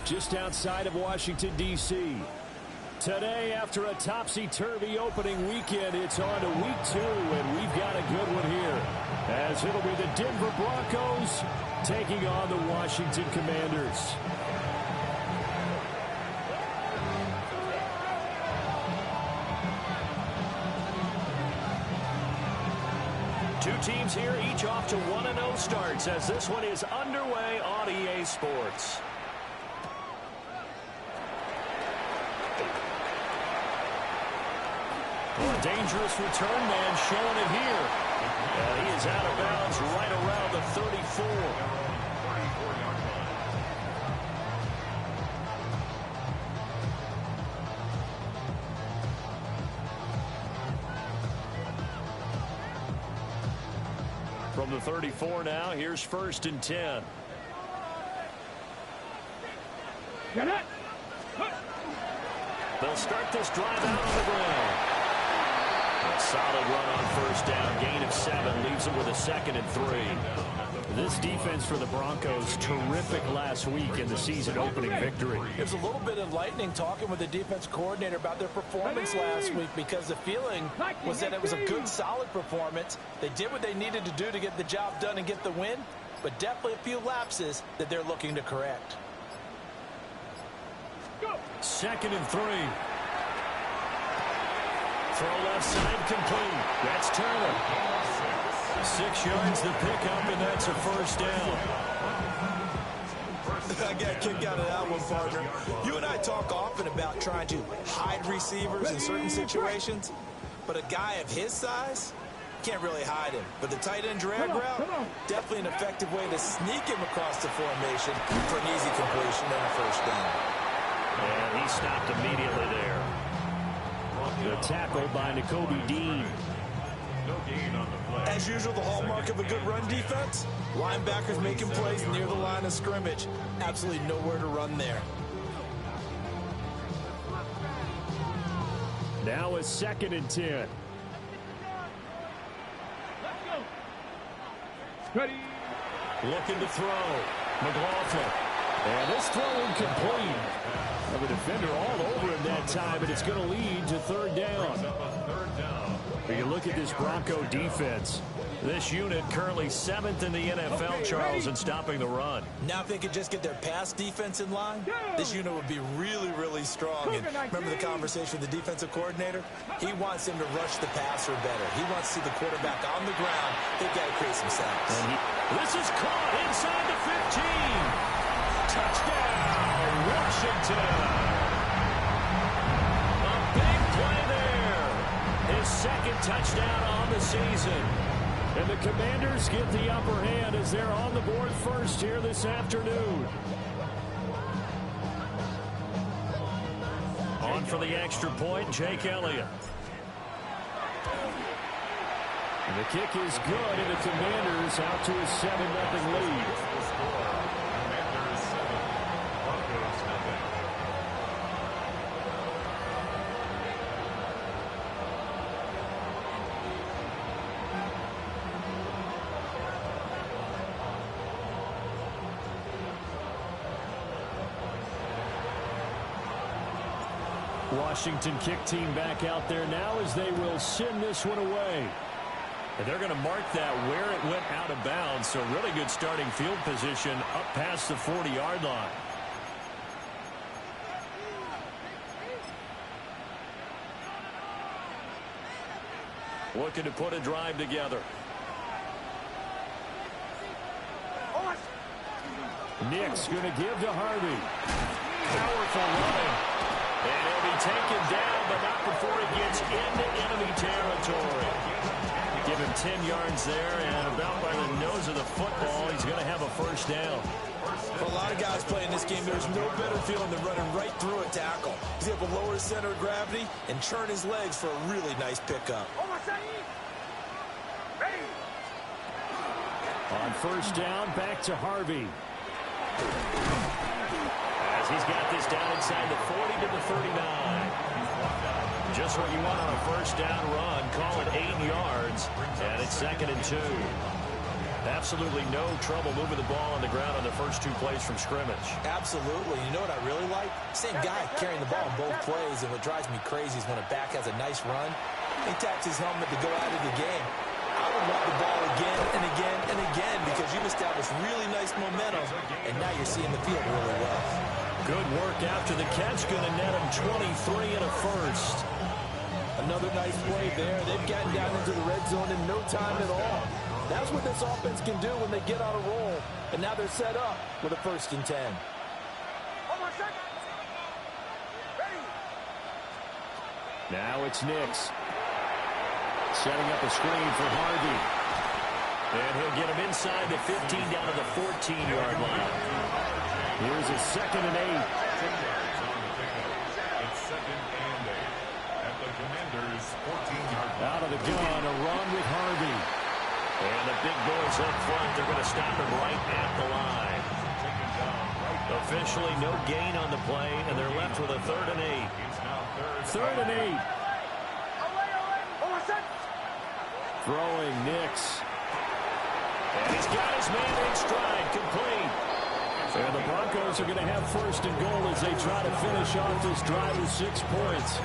just outside of Washington, D.C. Today, after a topsy-turvy opening weekend, it's on to week 2, and we've got a good one here, as it'll be the Denver Broncos taking on the Washington Commanders. Two teams here, each off to 1-0 starts, as this one is underway on EA Sports. A dangerous return man showing it here. And he is out of bounds right around the 34. From the 34 now, here's 1st and 10. They'll start this drive out on the ground. Solid run on 1st down. Gain of 7 leaves them with a 2nd and 3. This defense for the Broncos, terrific last week in the season opening victory. It was a little bit enlightening talking with the defense coordinator about their performance last week, because the feeling was that it was a good, solid performance. They did what they needed to do to get the job done and get the win, but definitely a few lapses that they're looking to correct. 2nd and 3. Throw left side complete. That's Turner. 6 yards the pickup, and that's a 1st down. I got a kick out of that one, partner. You and I talk often about trying to hide receivers in certain situations, but a guy of his size can't really hide him. But the tight end drag route, definitely an effective way to sneak him across the formation for an easy completion and a 1st down. And he stopped immediately there. The tackle by Nakobe Dean. As usual, the hallmark of a good run defense, linebackers making plays near the line of scrimmage. Absolutely nowhere to run there. Now a 2nd and 10. Ready. Looking to throw. McLaughlin. And this throw incomplete. The defender all over him that time, and it's going to lead to 3rd down. When you look at this Bronco defense, this unit currently 7th in the NFL, Charles, in stopping the run. Now if they could just get their pass defense in line, this unit would be really, really strong. And remember the conversation with the defensive coordinator? He wants them to rush the passer better. He wants to see the quarterback on the ground. They've got to create some sacks. This is caught inside the 15. Touchdown, Washington. A big play there. His 2nd touchdown on the season. And the Commanders get the upper hand as they're on the board first here this afternoon. On for the extra point, Jake Elliott. And the kick is good, and the Commanders out to a 7-0 lead. Washington kick team back out there now as they will send this one away. And they're going to mark that where it went out of bounds. So really good starting field position up past the 40-yard line. Looking to put a drive together. Nick's going to give to Harvey. Powerful running. And he'll be taken down, but not before he gets into enemy territory. Give him 10 yards there, and about by the nose of the football, he's going to have a 1st down. For a lot of guys playing this game, there's no better feeling than running right through a tackle. He's able to lower his center of gravity and turn his legs for a really nice pickup. On 1st down, back to Harvey. As he's got this down inside the 40 to the 39. Just what you want on a 1st down run. Call it 8 yards. And it's 2nd and 2. Absolutely no trouble moving the ball on the ground on the first 2 plays from scrimmage. Absolutely. You know what I really like? Same guy carrying the ball in both plays, and what drives me crazy is when a back has a nice run, he taps his helmet to go out of the game. I would want the ball again and again and again because you've established really nice momentum, and now you're seeing the field really well. Good work after the catch. Going to net him 23 and a first. Another nice play there. They've gotten down into the red zone in no time at all. That's what this offense can do when they get on a roll. And now they're set up with a 1st and 10. Now it's Nix. Setting up a screen for Harvey. And he'll get him inside the 15 down to the 14-yard line. Here's a 2nd and 8. Out of the gun, a run with Harvey. And the big boys up front, they're going to stop him right at the line. Officially no gain on the play, and they're left with a 3rd and 8. 3rd and 8. Throwing Nix. And he's got his man in stride, complete. And the Broncos are going to have 1st and goal as they try to finish off this drive with 6 points.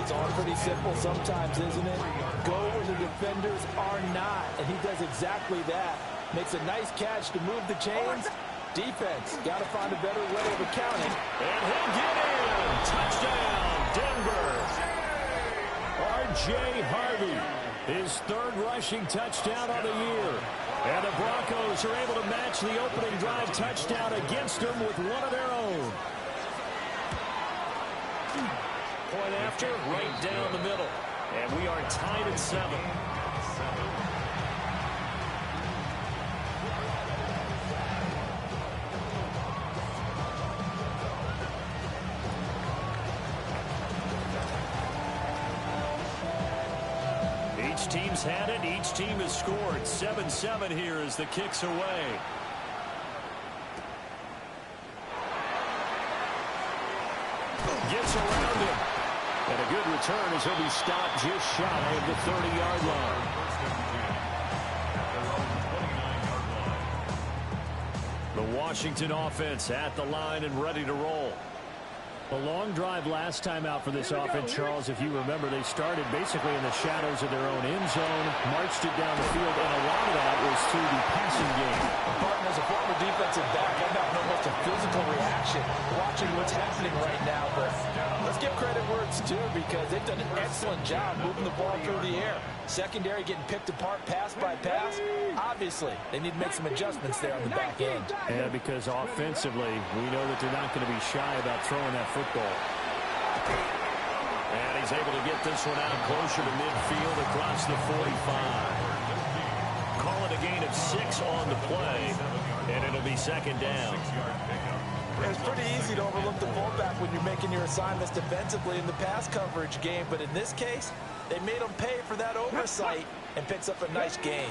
It's all pretty simple sometimes, isn't it? Go where the defenders are not, and he does exactly that. Makes a nice catch to move the chains. Defense, got to find a better way of accounting. And he'll get in. Touchdown, Denver. R.J. Harvey, his 3rd rushing touchdown of the year. And the Broncos are able to match the opening drive touchdown against them with one of their own. Point after, right down the middle. And we are tied at 7. Each team's had it. Each team has scored. 7-7 here as the kick's away. Gets around him. And a good return as he'll be stopped just shy of the 30-yard line. The Washington offense at the line and ready to roll. A long drive last time out for this offense, Charles. If you remember, they started basically in the shadows of their own end zone, marched it down the field, and a lot of that was through the passing game. Barton, as a former defensive back, I've got almost a physical reaction watching what's happening right now. But let's give credit where it's due because they've done an excellent job moving the ball through the air. Secondary getting picked apart pass by pass. Obviously, they need to make some adjustments there on the back end. Yeah, because offensively, we know that they're not going to be shy about throwing that football. And he's able to get this one out closer to midfield across the 45. Call it a gain of 6 on the play, and it'll be 2nd down. It's pretty easy to overlook the fullback when you're making your assignments defensively in the pass coverage game, but in this case, they made him pay for that oversight and picks up a nice gain.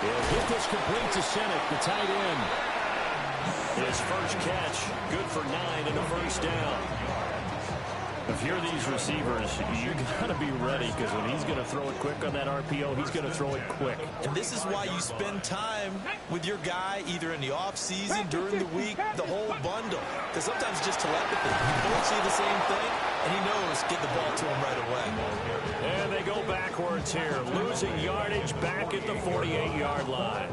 He'll get this complete to Senate, the tight end. His first catch, good for 9 and a 1st down. If you're these receivers, you got to be ready because when he's going to throw it quick on that RPO, he's going to throw it quick. And this is why you spend time with your guy either in the offseason, during the week, the whole bundle. Because sometimes it's just telepathy. You both see the same thing, and he knows get the ball to him right away. And they go backwards here, losing yardage back at the 48-yard line.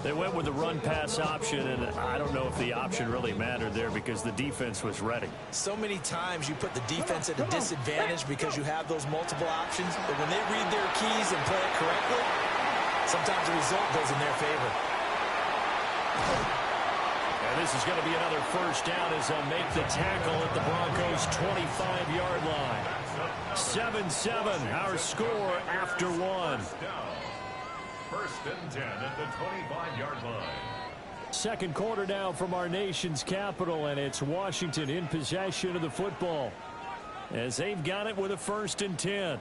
They went with the run-pass option, and I don't know if the option really mattered there because the defense was ready. So many times you put the defense at a disadvantage because you have those multiple options, but when they read their keys and play it correctly, sometimes the result goes in their favor. And this is going to be another 1st down as they'll make the tackle at the Broncos' 25-yard line. 7-7, our score after 1. 1st and 10 at the 25-yard line. Second quarter now from our nation's capital, and it's Washington in possession of the football as they've got it with a 1st and 10.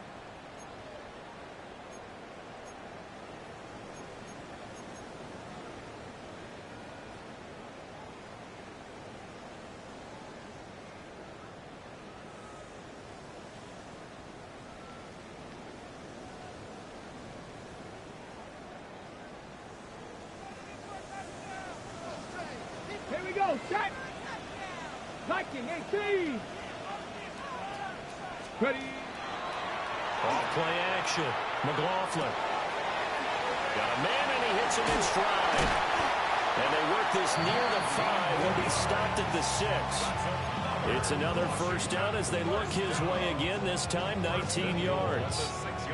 go, set. Liking 18. Ready. Off play action. McLaughlin. Got a man, and he hits him in stride. And they work this near the 5. He'll be stopped at the 6. It's another first down as they look his way again, this time 19 yards.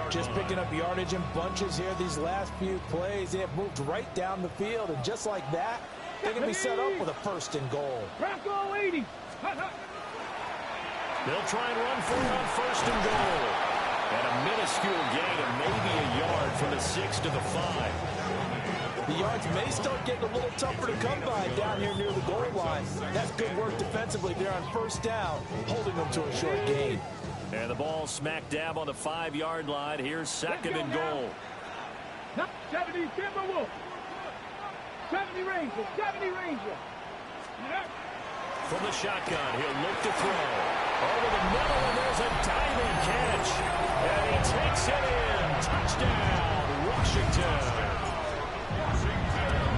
Just picking up yardage in bunches here these last few plays. They have moved right down the field, and just like that, they can be set up with a 1st and goal. Bronco 80. They'll try and run for it on 1st and goal. And a minuscule gain of maybe a yard from the 6 to the 5. The yards may start getting a little tougher to come by down here near the goal line. That's good work defensively there on 1st down, holding them to a short gain. And the ball smack dab on the 5-yard line. Here's 2nd and goal. 70 Timberwolf. 70 Ranger. 70 Ranger. From the shotgun, he'll look to throw. Over the middle, and there's a diving catch. And he takes it in. Touchdown, Washington.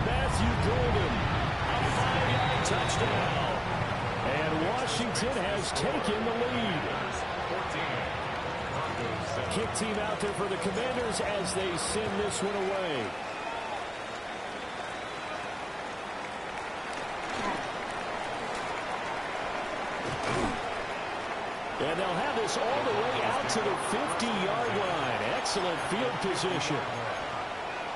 Matthew Golden, a 5-yard touchdown. And Washington has taken the lead. Kick team out there for the Commanders as they send this one away. And they'll have this all the way out to the 50-yard line. Excellent field position.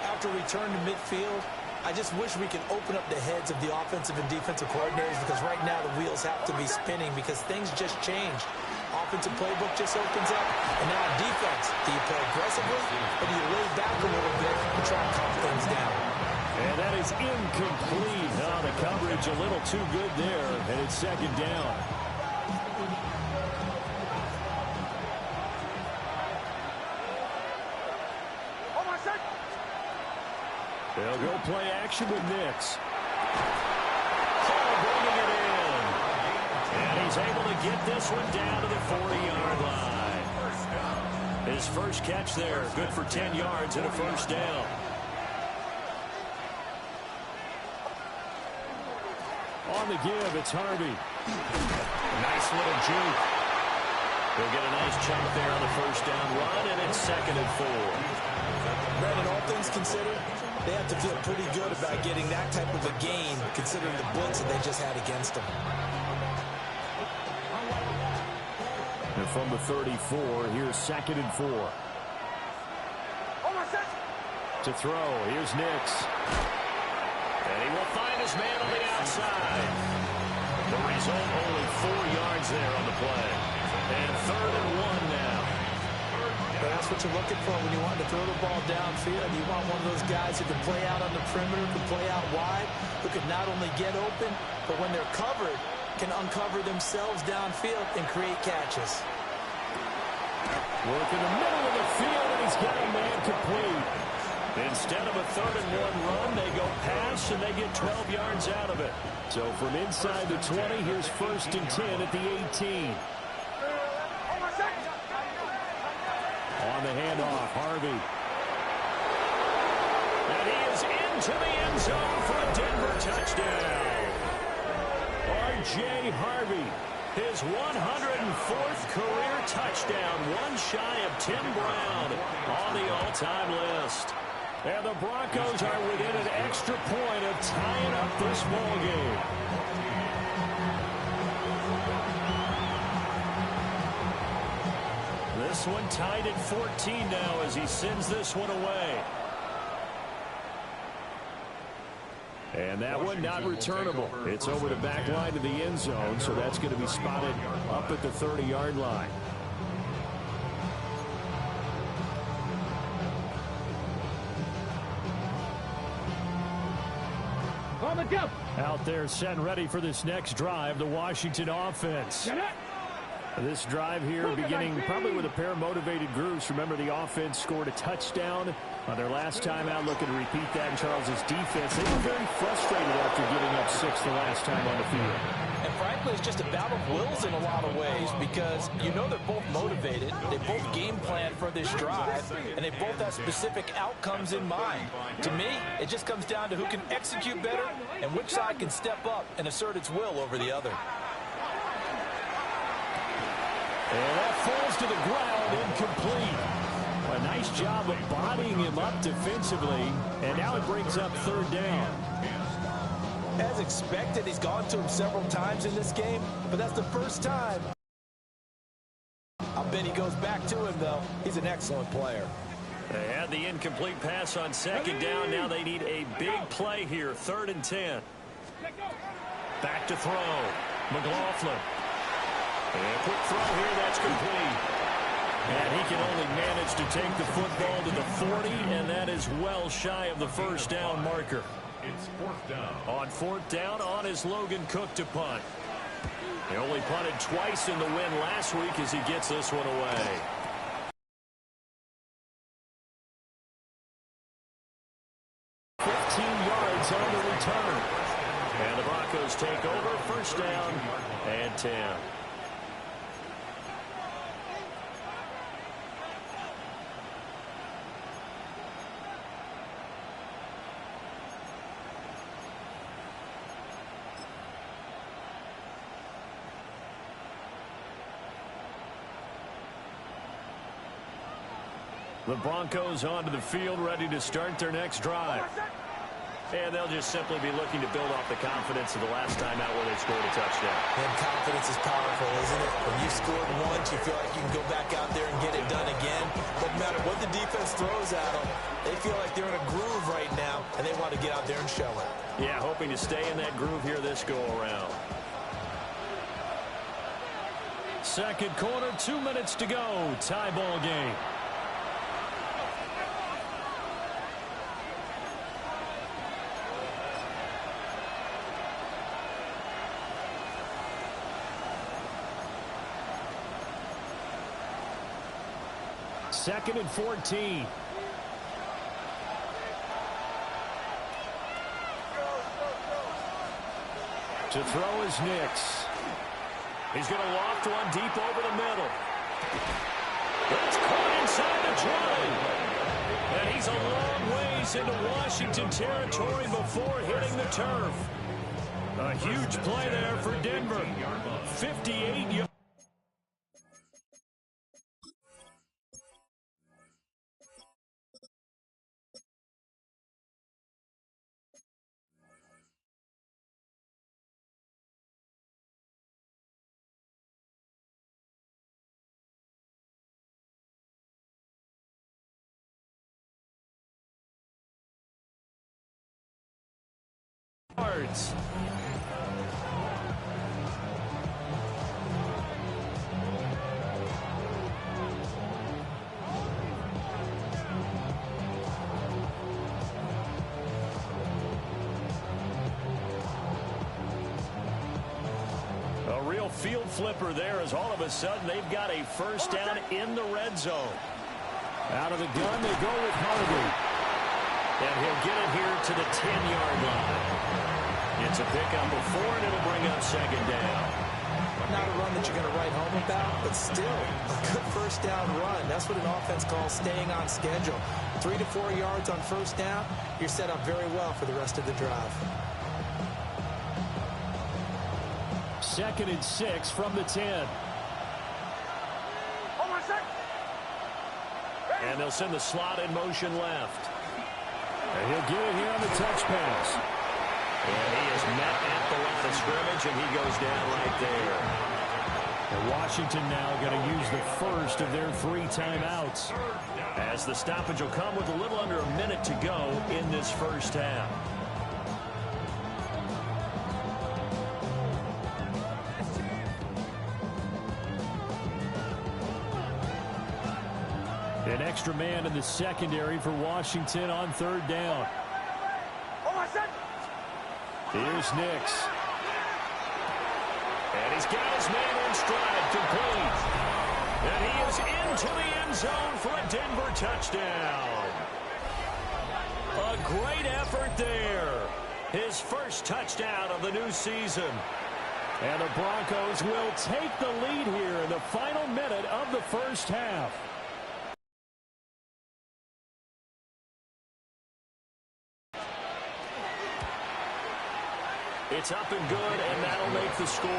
After return to midfield, I just wish we could open up the heads of the offensive and defensive coordinators, because right now the wheels have to be spinning because things just changed. Offensive playbook just opens up, and now defense. Do you play aggressively, or do you lay back a little bit and try to calm things down? And that is incomplete. Oh, the coverage a little too good there, and it's 2nd down. They'll go play action with Nix. Hall bringing it in. And he's able to get this one down to the 40-yard line. His first catch there, good for 10 yards and a 1st down. On the give, it's Harvey. Nice little juke. He'll get a nice chunk there on the 1st down run, and it's 2nd and 4. Brandon, all things considered, they have to feel pretty good about getting that type of a gain, considering the blitz that they just had against them. And from the 34, here's 2nd and 4. To throw, here's Nix. And he will find his man on the outside. The result, only 4 yards there on the play. And 3rd and 1 now. That's what you're looking for when you want to throw the ball downfield. You want one of those guys who can play out on the perimeter, can play out wide, who can not only get open, but when they're covered, can uncover themselves downfield and create catches. Work in the middle of the field, and he's got a man complete. Instead of a 3rd and 1 run, they go pass, and they get 12 yards out of it. So from inside the 20, here's 1st and 10 at the 18. On the handoff, Harvey. And he is into the end zone for a Denver touchdown. R.J. Harvey, his 104th career touchdown, one shy of Tim Brown on the all-time list. And the Broncos are within an extra point of tying up this ball game. This one tied at 14 now as he sends this one away. And that one not returnable. It's over the back line to the end zone, so that's going to be spotted up at the 30-yard line. On the jump. Out there set and ready for this next drive, the Washington offense. This drive here beginning probably with a pair of motivated groups. Remember, the offense scored a touchdown on their last time out, looking to repeat that in Charles's defense. They were very frustrated after giving up 6 the last time on the field. And frankly, it's just a battle of wills in a lot of ways because you know they're both motivated, they both game plan for this drive, and they both have specific outcomes in mind. To me, it just comes down to who can execute better and which side can step up and assert its will over the other. And that falls to the ground, incomplete. A nice job of bodying him up defensively, and now it brings up third down. As expected, he's gone to him several times in this game, but that's the first time. I'll bet he goes back to him, though. He's an excellent player. They had the incomplete pass on second down. Now they need a big play here, 3rd and 10. Back to throw. McLaughlin. And a quick throw here, that's complete. And he can only manage to take the football to the 40, and that is well shy of the first down marker. It's 4th down. On 4th down, on is Logan Cook to punt. He only punted twice in the win last week as he gets this one away. Yards on the return. And the Broncos take over, first down and 10. The Broncos onto the field, ready to start their next drive. And they'll just simply be looking to build off the confidence of the last time out where they scored a touchdown. And confidence is powerful, isn't it? When you scored once, you feel like you can go back out there and get it done again. Doesn't matter what the defense throws at them. They feel like they're in a groove right now, and they want to get out there and show it. Yeah, hoping to stay in that groove here this go-around. Second quarter, 2 minutes to go. Tie ball game. Second and 14. To throw is Nix. He's going to loft one deep over the middle. That's caught inside the 20. And he's a long ways into Washington territory before hitting the turf. A huge play there for Denver. 58 yards. A real field flipper there as all of a sudden they've got a first down in the red zone. Out of the gun, they go with Harvey. And he'll get it here to the 10-yard line. It's a pickup of 4, and it'll bring up second down. Not a run that you're going to write home about, but still a good first down run. That's what an offense calls staying on schedule. 3 to 4 yards on first down, you're set up very well for the rest of the drive. Second and 6 from the 10. And they'll send the slot in motion left. And he'll get it here on the touch pass. And he is met at the line of scrimmage, and he goes down right there. And Washington now going to use the first of their 3 timeouts, as the stoppage will come with a little under a minute to go in this first half. An extra man in the secondary for Washington on third down. Here's Nix. And he's got his man in stride, complete. And he is into the end zone for a Denver touchdown. A great effort there. His first touchdown of the new season. And the Broncos will take the lead here in the final minute of the first half. It's up and good, and that'll make the score.